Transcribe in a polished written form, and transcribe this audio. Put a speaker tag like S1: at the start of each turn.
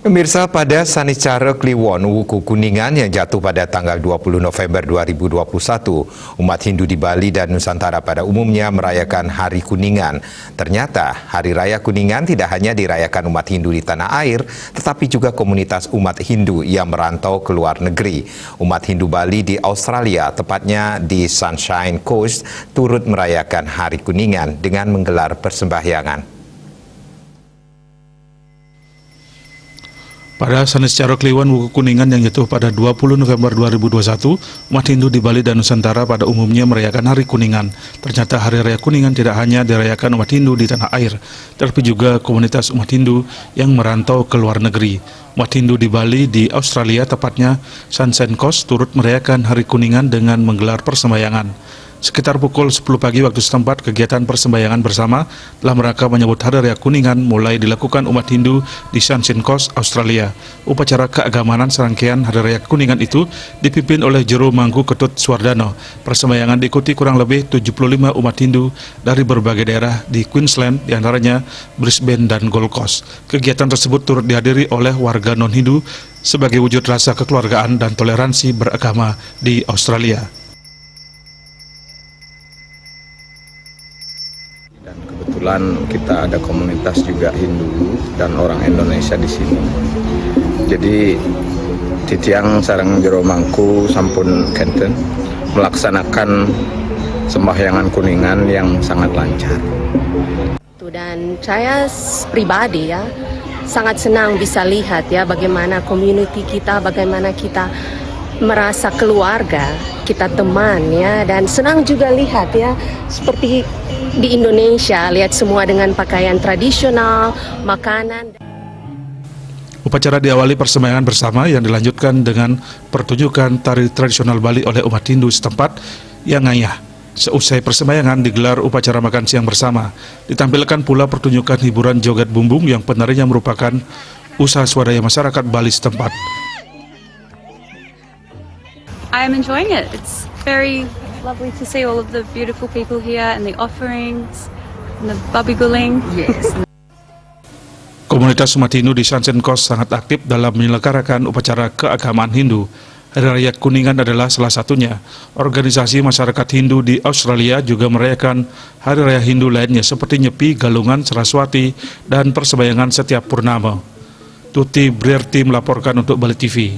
S1: Pemirsa, pada Sanicara Kliwon, Wuku Kuningan yang jatuh pada tanggal 20 November 2021, umat Hindu di Bali dan Nusantara pada umumnya merayakan Hari Kuningan. Ternyata, Hari Raya Kuningan tidak hanya dirayakan umat Hindu di tanah air, tetapi juga komunitas umat Hindu yang merantau ke luar negeri. Umat Hindu Bali di Australia, tepatnya di Sunshine Coast, turut merayakan Hari Kuningan dengan menggelar persembahyangan.
S2: Pada Sanicara Kliwon, Wuku Kuningan yang jatuh pada 20 November 2021, umat Hindu di Bali dan Nusantara pada umumnya merayakan Hari Kuningan. Ternyata Hari Raya Kuningan tidak hanya dirayakan umat Hindu di tanah air, tetapi juga komunitas umat Hindu yang merantau ke luar negeri. Umat Hindu di Bali di Australia, tepatnya Sunshine Coast, turut merayakan Hari Kuningan dengan menggelar persembahyangan. Sekitar pukul 10 pagi waktu setempat, kegiatan persembahyangan bersama dalam rangka menyambut Hari Raya Kuningan mulai dilakukan umat Hindu di Sunshine Coast, Australia. Upacara keagamanan serangkaian Hari Raya Kuningan itu dipimpin oleh Juru Mangku Ketut Suwardano. Persembahyangan diikuti kurang lebih 75 umat Hindu dari berbagai daerah di Queensland, diantaranya Brisbane dan Gold Coast. Kegiatan tersebut turut dihadiri oleh warga non-Hindu sebagai wujud rasa kekeluargaan dan toleransi beragama di Australia.
S3: Dan kebetulan kita ada komunitas juga Hindu dan orang Indonesia di sini. Jadi titiang sareng jero mangku sampun kenten melaksanakan sembahyangan Kuningan yang sangat lancar.
S4: Dan saya pribadi ya sangat senang bisa lihat ya bagaimana community kita, bagaimana kita merasa keluarga, kita teman ya, dan senang juga lihat ya seperti di Indonesia, lihat semua dengan pakaian tradisional, makanan.
S2: Upacara diawali persembahyangan bersama yang dilanjutkan dengan pertunjukan tari tradisional Bali oleh umat Hindu setempat yang ngayah. Seusai persembahyangan digelar upacara makan siang bersama. Ditampilkan pula pertunjukan hiburan joget bumbung yang penarinya merupakan usaha swadaya masyarakat Bali setempat.
S5: I'm enjoying it. It's very lovely to see all of the beautiful people here and the offerings and the babiguling. Yes.
S2: Komunitas umat Hindu di Sunshine Coast sangat aktif dalam menyelenggarakan upacara keagamaan Hindu. Hari Raya Kuningan adalah salah satunya. Organisasi masyarakat Hindu di Australia juga merayakan Hari Raya Hindu lainnya seperti Nyepi, Galungan, Saraswati, dan persembahyangan setiap purnama. Tuti Brierti melaporkan untuk Bali TV.